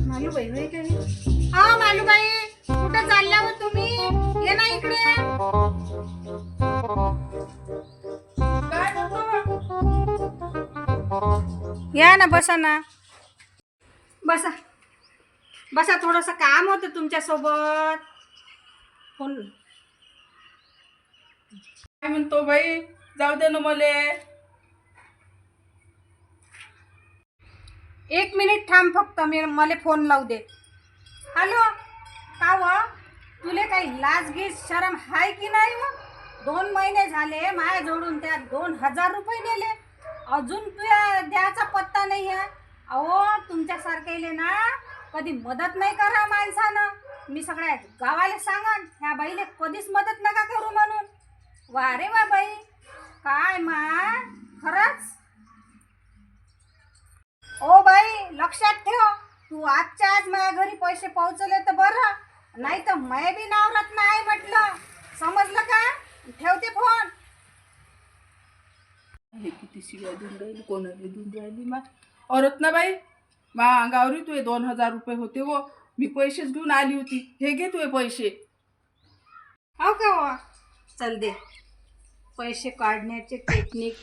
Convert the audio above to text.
मालूबाई होय का नाही? हा मालूबाई, कुठं चालल्या हो तुम्ही? ये ना इकडे. काय म्हणतो? या ना, बसा ना. बसा बसा, थोडंसं काम होतं तुमच्या सोबत. फोन. काय म्हणतो बाई? जाऊ दे ना मले. 1 मिनिट थांब फक्त, मला फोन लावू दे. हॅलो, का व तुले काही लाज गीज शरम हाय की नाही व? 2 महिने झाले माया जोडून त्या 2000 रुपये नेले, अजून तुया द्यायचा पत्ता नाही आहे. अहो, तुमच्यासारखेले ना कधी मदत नाही करा माणसानं. मी सगळ्या गावाला सांगन ह्या बाईले कधीच मदत नका करू म्हणून. वा रे वा बाई, काय मा, खरंच. ओ बाई, लक्षात ठेव, तू आजच्या आज माझ्या घरी पैसे पोहोचवले तर बरं, नाही तर मै बी नवरत्न आहे म्हटलं. समजलं का? ठेवते फोन. हे किती शिव्या देऊन राहिली, कोणाला देऊन राहिली मा? औरत ना बाई, मा अंगावरी तुझे 2000 रुपये होते व मी पैसेच घेऊन आली होती. हे घे तुझे पैसे. हो का वा? चल दे पैसे काढण्याचे टेक्निक.